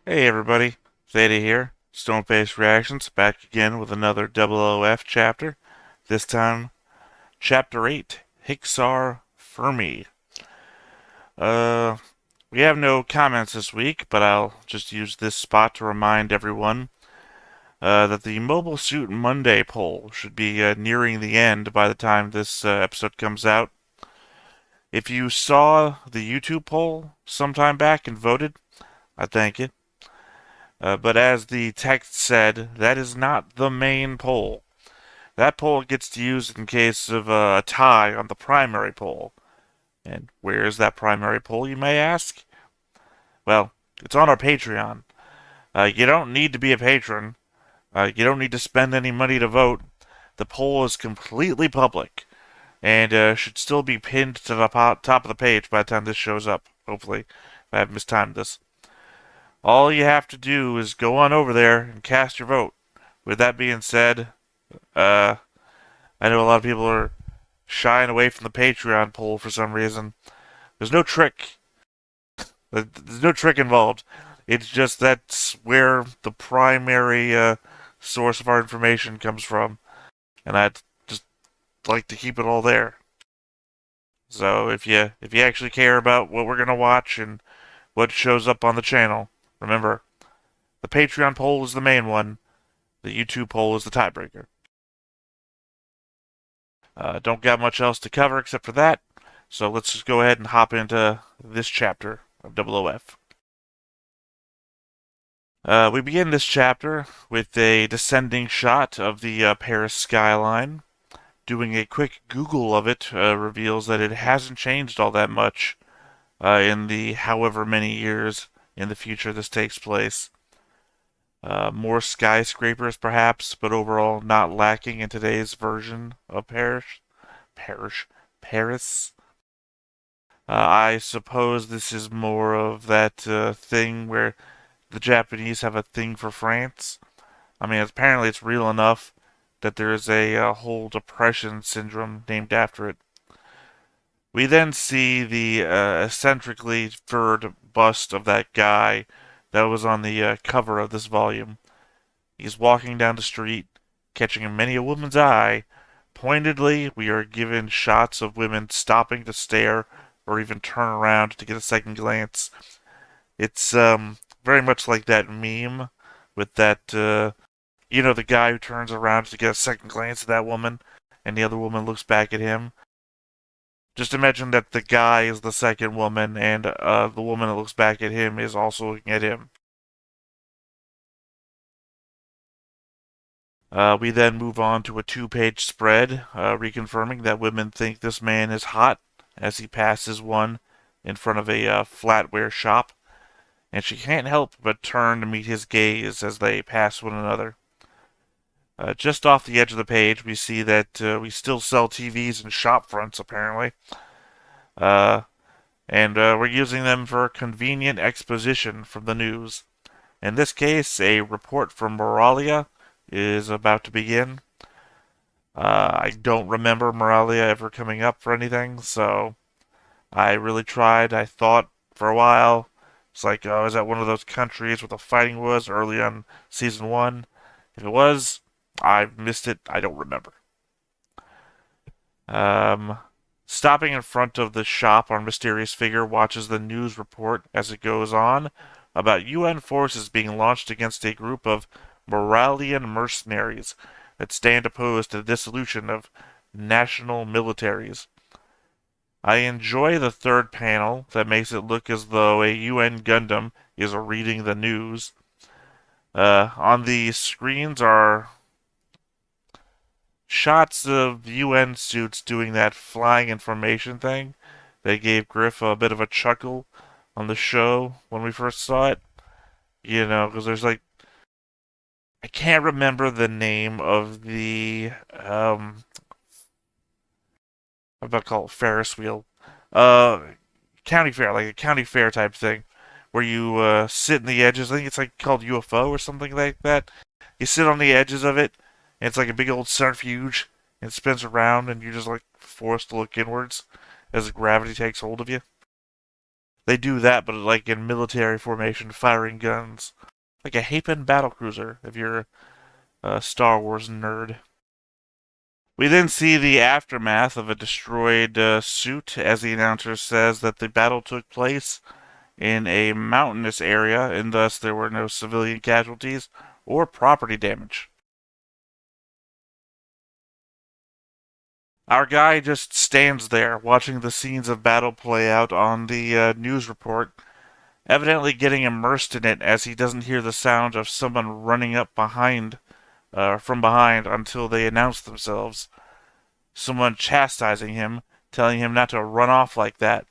Hey everybody, Theta here, Stoneface Reactions, back again with another 00F chapter. This time, Chapter 8, Hixar Fermi. Uh, we have no comments this week, but I'll just use this spot to remind everyone that the Mobile Suit Monday poll should be nearing the end by the time this episode comes out. If you saw the YouTube poll sometime back and voted, I thank you. But as the text said, that is not the main poll. That poll gets used in case of a tie on the primary poll. And where is that primary poll, you may ask? Well, it's on our Patreon. You don't need to be a patron. You don't need to spend any money to vote. The poll is completely public and should still be pinned to the top of the page by the time this shows up, hopefully, if I haven't mistimed this. All you have to do is go on over there and cast your vote. With that being said, uh, I know a lot of people are shying away from the Patreon poll for some reason. There's no trick. There's no trick involved. It's just that's where the primary source of our information comes from, and I'd just like to keep it all there. So if you actually care about what we're gonna watch and what shows up on the channel, remember the Patreon poll is the main one. The YouTube poll is the tiebreaker. Don't got much else to cover except for that, so let's just go ahead and hop into this chapter of 00F. We begin this chapter with a descending shot of the Paris skyline. Doing a quick Google of it reveals that it hasn't changed all that much in the however many years in the future this takes place. More skyscrapers, perhaps, but overall not lacking in today's version of Paris. I suppose this is more of that thing where the Japanese have a thing for France. I mean, apparently it's real enough that there is a whole depression syndrome named after it. We then see the eccentrically furred bust of that guy that was on the cover of this volume. He's walking down the street, catching many a woman's eye. Pointedly, we are given shots of women stopping to stare or even turn around to get a second glance. It's very much like that meme with that, the guy who turns around to get a second glance at that woman, and the other woman looks back at him. Just imagine that the guy is the second woman, and the woman that looks back at him is also looking at him. We then move on to a two-page spread, reconfirming that women think this man is hot as he passes one in front of a flatware shop, and she can't help but turn to meet his gaze as they pass one another. Just off the edge of the page, we see that we still sell TVs in shop fronts, apparently. Uh, and we're using them for convenient exposition from the news. In this case, a report from Moralia is about to begin. I don't remember Moralia ever coming up for anything, so I really tried. I thought for a while, it's like, oh, is that one of those countries where the fighting was early on season 1? If it was, I missed it. I don't remember. Stopping in front of the shop, our mysterious figure watches the news report as it goes on about UN forces being launched against a group of Moralian mercenaries that stand opposed to the dissolution of national militaries. I enjoy the third panel that makes it look as though a UN Gundam is reading the news. On the screens are shots of UN suits doing that flying information thing. They gave Griff a bit of a chuckle on the show when we first saw it. Because there's like, I can't remember the name of the, I'm about to call it Ferris wheel. Uh, County fair, like a county fair type thing, where you sit in the edges. I think it's like called UFO or something like that. You sit on the edges of it, and it's like a big old centrifuge, and it spins around, and you're just like forced to look inwards as the gravity takes hold of you. They do that, but like in military formation, firing guns. Like a Hapen battlecruiser, if you're a Star Wars nerd. We then see the aftermath of a destroyed suit as the announcer says that the battle took place in a mountainous area and thus there were no civilian casualties or property damage. Our guy just stands there watching the scenes of battle play out on the news report, evidently getting immersed in it as he doesn't hear the sound of someone running up from behind until they announce themselves. Someone chastising him, telling him not to run off like that.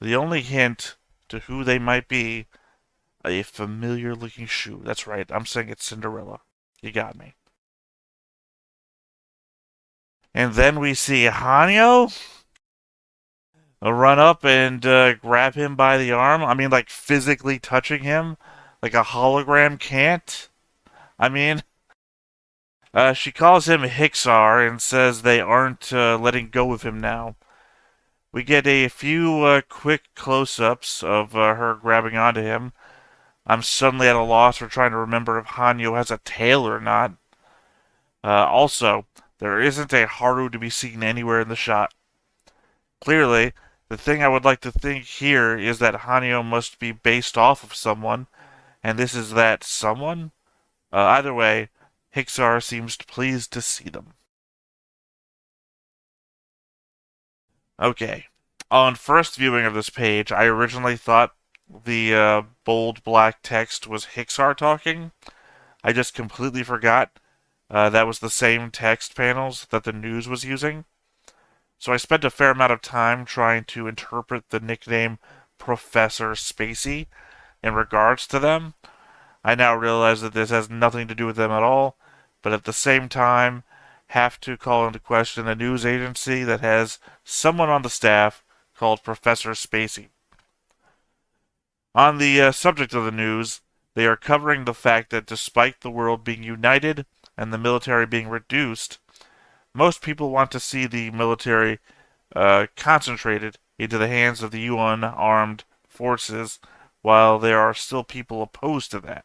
The only hint to who they might be, a familiar looking shoe. That's right, I'm saying it's Cinderella. You got me. And then we see Hanyo run up and grab him by the arm. I mean, like physically touching him, like a hologram can't. I mean, she calls him Hixar and says they aren't letting go of him now. We get a few quick close-ups of her grabbing onto him. I'm suddenly at a loss for trying to remember if Hanyo has a tail or not. Also, there isn't a Haru to be seen anywhere in the shot. Clearly, the thing I would like to think here is that Hanyo must be based off of someone, and this is that someone? Either way, Hixar seems pleased to see them. Okay. On first viewing of this page, I originally thought the bold black text was Hixar talking. I just completely forgot that was the same text panels that the news was using. So I spent a fair amount of time trying to interpret the nickname Professor Spacey in regards to them. I now realize that this has nothing to do with them at all, but at the same time, have to call into question a news agency that has someone on the staff called Professor Spacey. On the subject of the news, they are covering the fact that despite the world being united and the military being reduced, most people want to see the military concentrated into the hands of the UN armed forces, while there are still people opposed to that.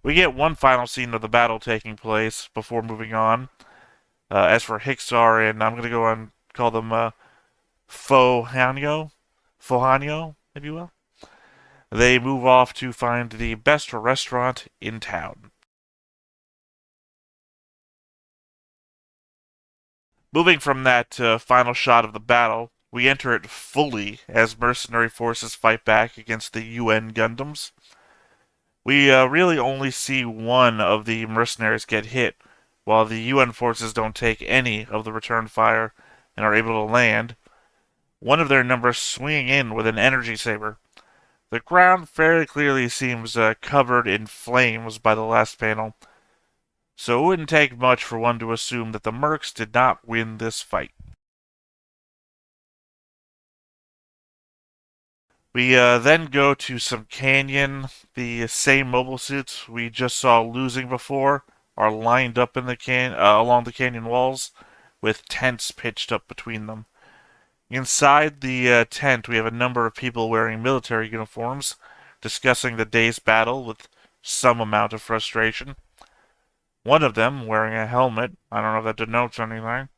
We get one final scene of the battle taking place before moving on. As for Hixar, and I'm going to go and call them Fohanyo, if you will, they move off to find the best restaurant in town. Moving from that final shot of the battle, we enter it fully as mercenary forces fight back against the UN Gundams. We really only see one of the mercenaries get hit, while the UN forces don't take any of the return fire and are able to land. One of their number swinging in with an energy saber. The ground very clearly seems covered in flames by the last panel, so it wouldn't take much for one to assume that the Mercs did not win this fight. We then go to some canyon. The same mobile suits we just saw losing before are lined up in the along the canyon walls, with tents pitched up between them. Inside the tent, we have a number of people wearing military uniforms, discussing the day's battle with some amount of frustration. One of them, wearing a helmet, I don't know if that denotes anything,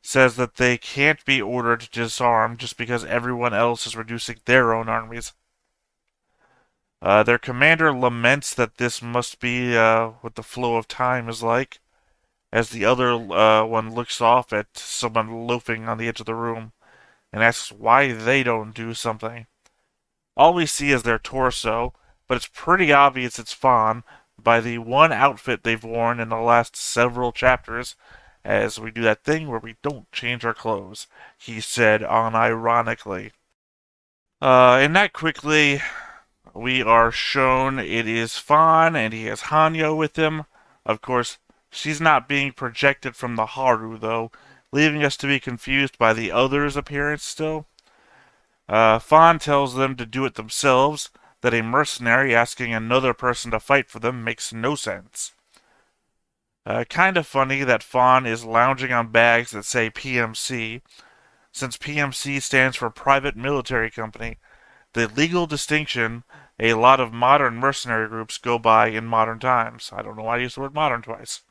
says that they can't be ordered to disarm just because everyone else is reducing their own armies. Their commander laments that this must be what the flow of time is like, as the other one looks off at someone loafing on the edge of the room and asks why they don't do something. All we see is their torso, but it's pretty obvious it's Fawn by the one outfit they've worn in the last several chapters, as we do that thing where we don't change our clothes, he said unironically. And that quickly, we are shown it is Fawn, and he has Hanyo with him. Of course, she's not being projected from the Haru, though, leaving us to be confused by the other's appearance still. Fawn tells them to do it themselves, that a mercenary asking another person to fight for them makes no sense. Kind of funny that Fawn is lounging on bags that say PMC, since PMC stands for Private Military Company. the legal distinction a lot of modern mercenary groups go by in modern times. I don't know why I used the word modern twice.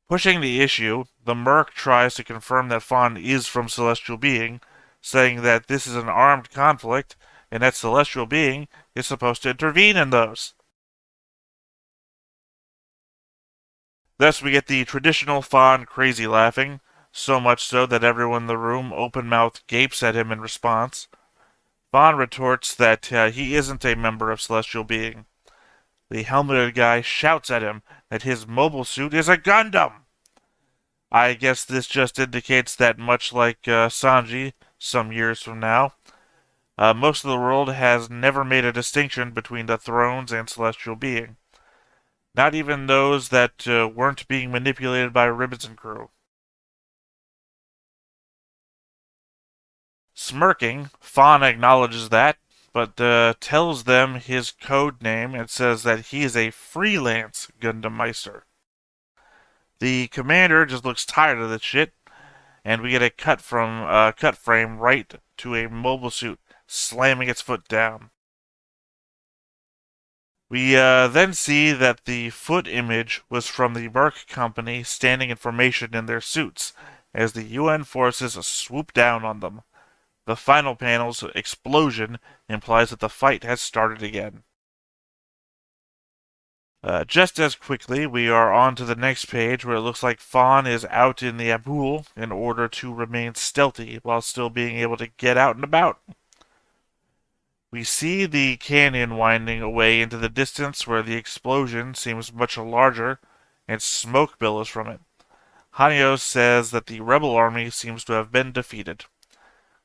Pushing the issue, the Merc tries to confirm that Fawn is from Celestial Being, saying that this is an armed conflict and that Celestial Being is supposed to intervene in those. Thus, we get the traditional Fawn crazy laughing, so much so that everyone in the room open-mouthed gapes at him in response. Fawn retorts that he isn't a member of Celestial Being. The helmeted guy shouts at him that his mobile suit is a Gundam! I guess this just indicates that, much like Sanji, some years from now, most of the world has never made a distinction between the thrones and Celestial Being. Not even those that weren't being manipulated by Ribbons and crew. Smirking, Fawn acknowledges that, but tells them his code name and says that he is a freelance Gundam Meister. The commander just looks tired of this shit, and we get a cut frame right to a mobile suit slamming its foot down. We then see that the foot image was from the Merc Company standing in formation in their suits as the UN forces swoop down on them. The final panel's explosion implies that the fight has started again. Just as quickly, we are on to the next page where it looks like Fawn is out in the Abul in order to remain stealthy while still being able to get out and about. We see the canyon winding away into the distance where the explosion seems much larger and smoke billows from it. Hanyo says that the rebel army seems to have been defeated.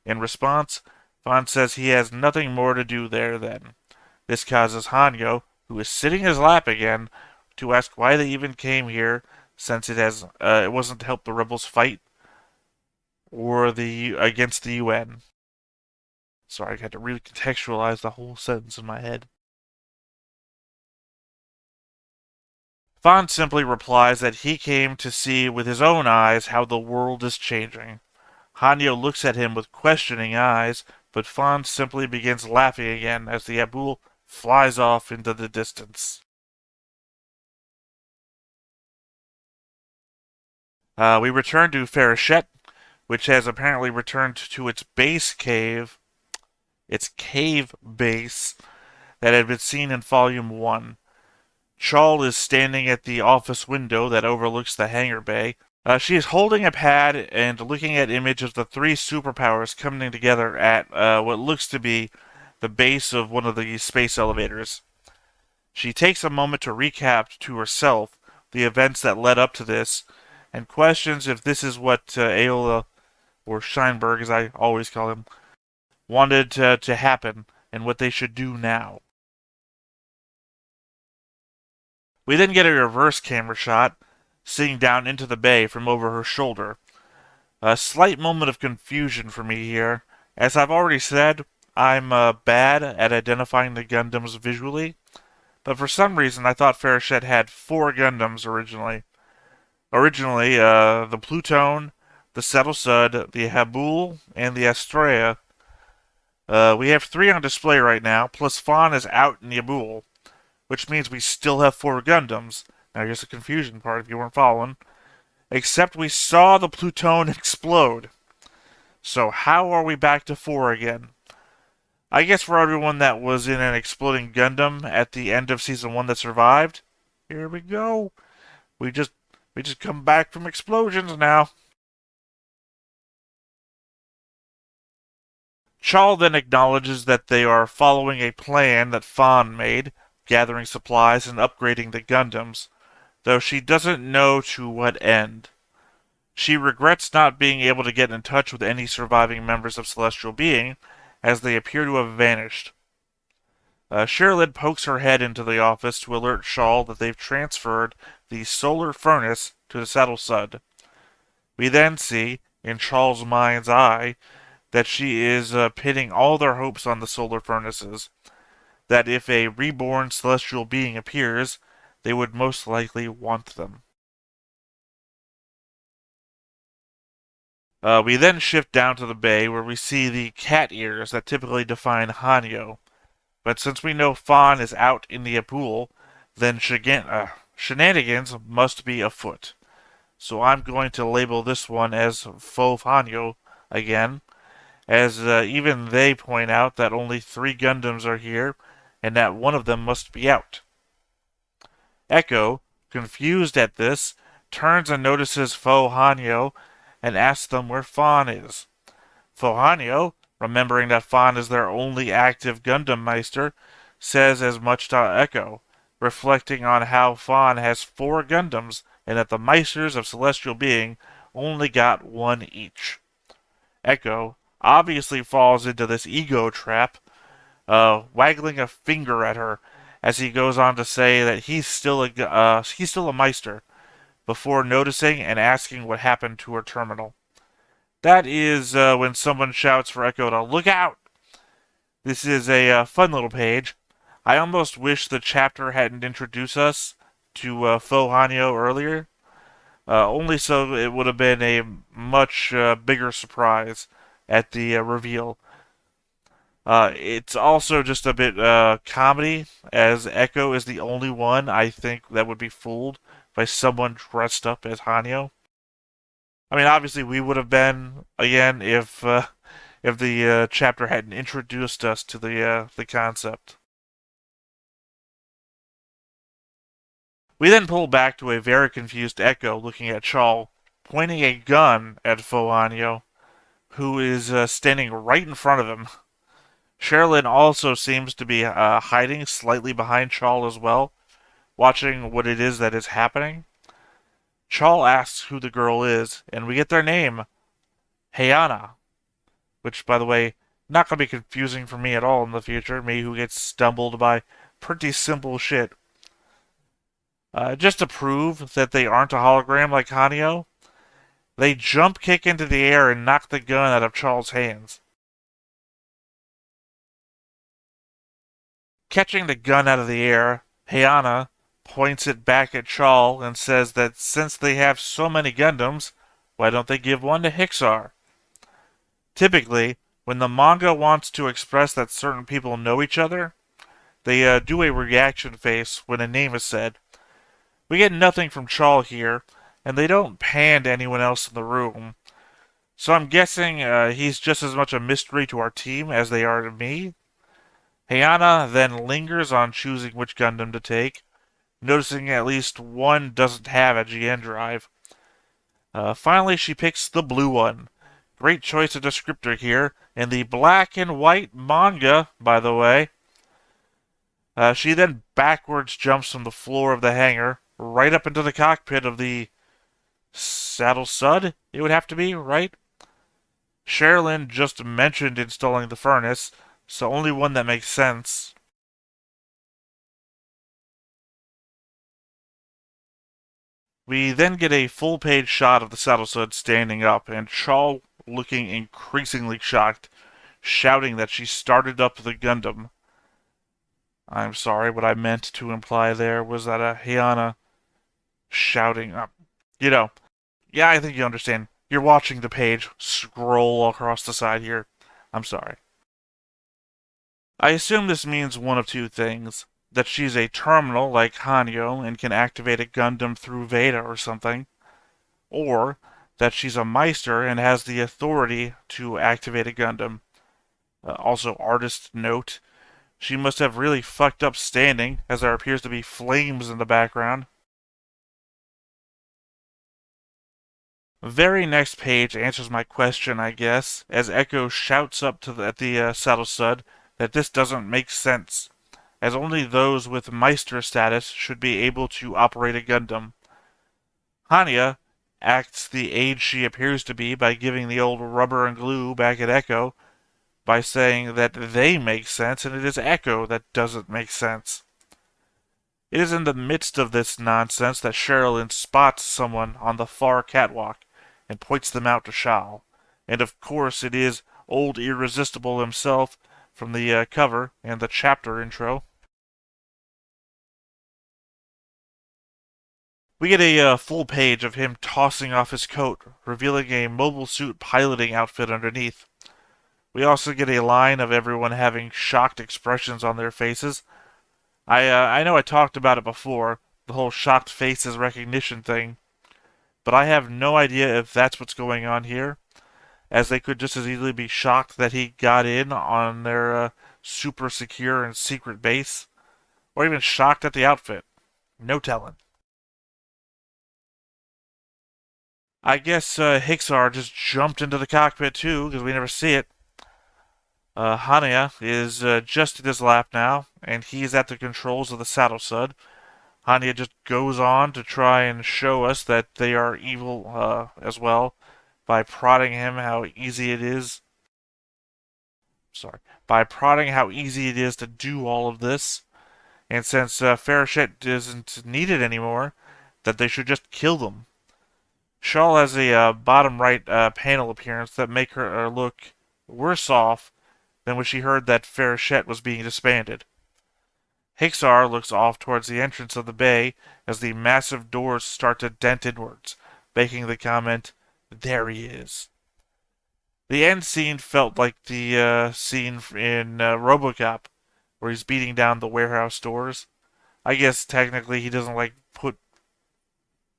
In response, Fawn says he has nothing more to do there then. This causes Hanyo, who is sitting in his lap again, to ask why they even came here, since it wasn't to help the rebels fight or against the UN. Sorry, I had to recontextualize the whole sentence in my head. Fawn simply replies that he came to see with his own eyes how the world is changing. Hanyo looks at him with questioning eyes, but Fawn simply begins laughing again as the Abul flies off into the distance. We return to Ferrichet, which has apparently returned to its cave base that had been seen in Volume 1. Chal is standing at the office window that overlooks the hangar bay. She is holding a pad and looking at images of the three superpowers coming together at what looks to be the base of one of the space elevators. She takes a moment to recap to herself the events that led up to this, and questions if this is what Aola, or Scheinberg as I always call him, wanted to happen, and what they should do now. We then get a reverse camera shot, seeing down into the bay from over her shoulder. A slight moment of confusion for me here. As I've already said, I'm bad at identifying the Gundams visually, but for some reason I thought Ferrichet had 4 Gundams originally. The Pluton, the Settle Sud, the Habul, and the Astrea. We have 3 on display right now, plus Fawn is out in the Abul, which means we still have 4 Gundams. Now here's the confusion part if you weren't following. Except we saw the Pluton explode. So how are we back to 4 again? I guess for everyone that was in an exploding Gundam at the end of Season 1 that survived, here we go. We just come back from explosions now. Chal then acknowledges that they are following a plan that Fawn made, gathering supplies and upgrading the Gundams, though she doesn't know to what end. She regrets not being able to get in touch with any surviving members of Celestial Being, as they appear to have vanished. Sherilyn pokes her head into the office to alert Chal that they've transferred the solar furnace to the Saddle Sud. We then see, in Chal's mind's eye, that she is pitting all their hopes on the solar furnaces, that if a reborn celestial being appears, they would most likely want them. We then shift down to the bay where we see the cat ears that typically define Hanyo. But since we know Fawn is out in the pool, then shenanigans must be afoot. So I'm going to label this one as Faux Hanyo again, as even they point out that only 3 Gundams are here, and that one of them must be out. Echo, confused at this, turns and notices Faux Hanyo and asks them where Fawn is. Faux Hanyo, remembering that Fawn is their only active Gundam Meister, says as much to Echo, reflecting on how Fawn has 4 Gundams and that the Meisters of Celestial Being only got 1 each. Echo obviously falls into this ego trap, waggling a finger at her as he goes on to say that he's still a Meister, before noticing and asking what happened to her terminal. That is when someone shouts for Echo to look out. This is a fun little page. I almost wish the chapter hadn't introduced us to Faux Hanyo earlier, only so it would have been a much bigger surprise at the reveal. It's also just a bit comedy, as Echo is the only one I think that would be fooled by someone dressed up as Hanyo. I mean, obviously we would have been again if the chapter hadn't introduced us to the concept. We then pull back to a very confused Echo looking at Chal, pointing a gun at Faux Hanyo, who is standing right in front of him. Sherilyn also seems to be hiding slightly behind Chal as well, watching what it is that is happening. Chal asks who the girl is, and we get their name, Heiana, which, by the way, not going to be confusing for me at all in the future, me who gets stumbled by pretty simple shit. Just to prove that they aren't a hologram like Hanyo, they jump kick into the air and knock the gun out of Charles' hands. Catching the gun out of the air, Heiana points it back at Chal and says that since they have so many Gundams, why don't they give one to Hixar? Typically, when the manga wants to express that certain people know each other, they do a reaction face when a name is said. We get nothing from Chal here, and they don't pan to anyone else in the room. So I'm guessing he's just as much a mystery to our team as they are to me. Heiana then lingers on choosing which Gundam to take, noticing at least one doesn't have a GN drive. Finally, she picks the blue one. Great choice of descriptor here, in the black and white manga, by the way. She then backwards jumps from the floor of the hangar right up into the cockpit of the Saddle Sud, it would have to be, right? Sherilyn just mentioned installing the furnace, so only one that makes sense. We then get a full-page shot of the Saddle Sud standing up, and Chal looking increasingly shocked, shouting that she started up the Gundam. I'm sorry, what I meant to imply there was that Heiana shouting up. Yeah, I think you understand. You're watching the page scroll across the side here. I'm sorry. I assume this means one of 2 things. That she's a terminal like Hanyo and can activate a Gundam through Veda or something. Or that she's a Meister and has the authority to activate a Gundam. Also, artist note, she must have really fucked up standing, as there appears to be flames in the background. Very next page answers my question, I guess, as Echo shouts up at the Saddle Sud that this doesn't make sense, as only those with Meister status should be able to operate a Gundam. Hanya acts the age she appears to be by giving the old rubber and glue back at Echo, by saying that they make sense and it is Echo that doesn't make sense. It is in the midst of this nonsense that Sherilyn spots someone on the far catwalk and points them out to Chal. And of course it is old Irresistible himself from the cover and the chapter intro. We get a full page of him tossing off his coat, revealing a mobile suit piloting outfit underneath. We also get a line of everyone having shocked expressions on their faces. I know I talked about it before, the whole shocked faces recognition thing, but I have no idea if that's what's going on here, as they could just as easily be shocked that he got in on their super secure and secret base, or even shocked at the outfit. No telling. I guess Hixar just jumped into the cockpit too, because we never see it. Hanya is just at his lap now, and he's at the controls of the saddle sud. Hanya just goes on to try and show us that they are evil as well by prodding him how easy it is. Sorry, by prodding how easy it is to do all of this. And since Farrachette isn't needed anymore, that they should just kill them. Shawl has a bottom right panel appearance that make her look worse off than when she heard that Farrachette was being disbanded. Hixar looks off towards the entrance of the bay as the massive doors start to dent inwards, making the comment, "There he is." The end scene felt like the scene in RoboCop, where he's beating down the warehouse doors. I guess technically he doesn't like put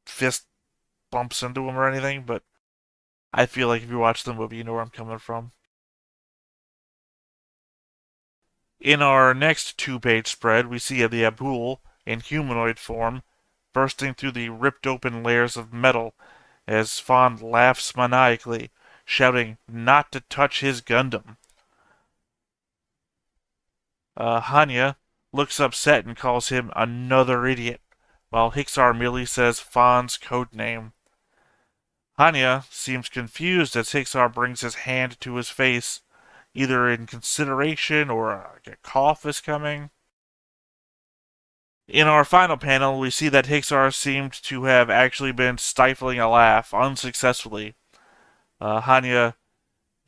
fist bumps into him or anything, but I feel like if you watch the movie, you know where I'm coming from. In our next two-page spread, we see the Abul, in humanoid form, bursting through the ripped open layers of metal as Fawn laughs maniacally, shouting not to touch his Gundam. Hanya looks upset and calls him another idiot, while Hixar merely says Fawn's code name. Hanya seems confused as Hixar brings his hand to his face, either in consideration or a cough is coming. In our final panel, we see that Hixar seemed to have actually been stifling a laugh unsuccessfully. Hanya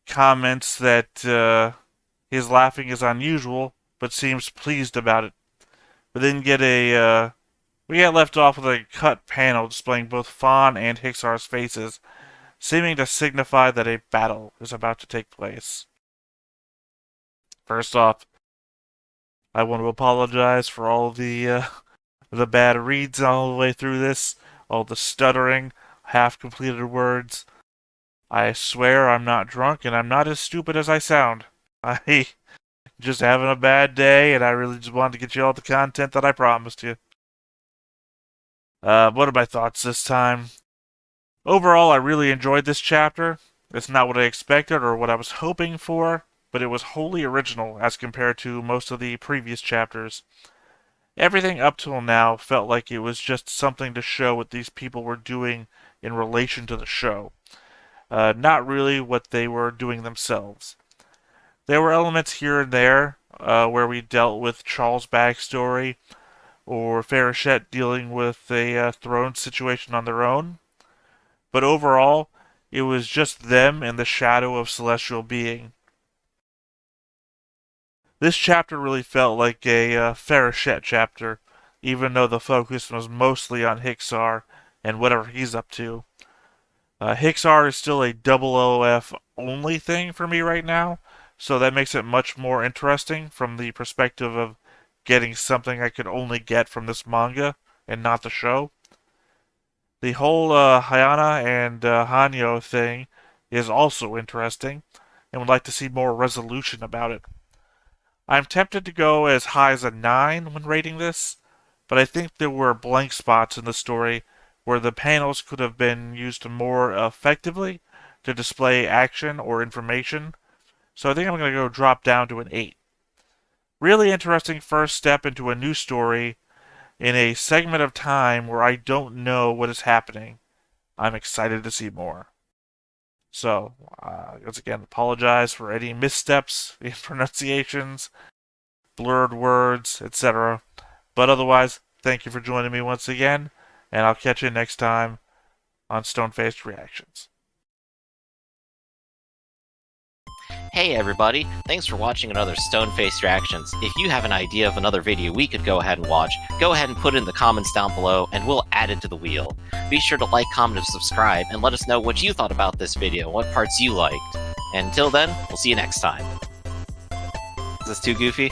comments that his laughing is unusual, but seems pleased about it. We then get we get left off with a cut panel displaying both Fawn and Hixar's faces, seeming to signify that a battle is about to take place. First off, I want to apologize for all the bad reads all the way through this, all the stuttering, half-completed words. I swear I'm not drunk and I'm not as stupid as I sound. I just having a bad day, and I really just wanted to get you all the content that I promised you. What are my thoughts this time? Overall, I really enjoyed this chapter. It's not what I expected or what I was hoping for, but it was wholly original as compared to most of the previous chapters. Everything up till now felt like it was just something to show what these people were doing in relation to the show. Not really what they were doing themselves. There were elements here and there where we dealt with Charles' backstory or Farrachette dealing with a throne situation on their own. But overall, it was just them in the shadow of celestial being. This chapter really felt like a Farrachette chapter, even though the focus was mostly on Hixar and whatever he's up to. Hixar is still a 00F only thing for me right now, so that makes it much more interesting from the perspective of getting something I could only get from this manga and not the show. The whole Hayana and Hanyo thing is also interesting, and would like to see more resolution about it. I'm tempted to go as high as a 9 when rating this, but I think there were blank spots in the story where the panels could have been used more effectively to display action or information, so I think I'm going to go drop down to an 8. Really interesting first step into a new story in a segment of time where I don't know what is happening. I'm excited to see more. So, once again, apologize for any missteps in pronunciations, blurred words, etc. But otherwise, thank you for joining me once again, and I'll catch you next time on Stone-Faced Reactions. Hey everybody, thanks for watching another Stone-Faced Reactions. If you have an idea of another video we could go ahead and watch, go ahead and put it in the comments down below and we'll add it to the wheel. Be sure to like, comment, and subscribe, and let us know what you thought about this video, what parts you liked. And until then, we'll see you next time. Is this too goofy?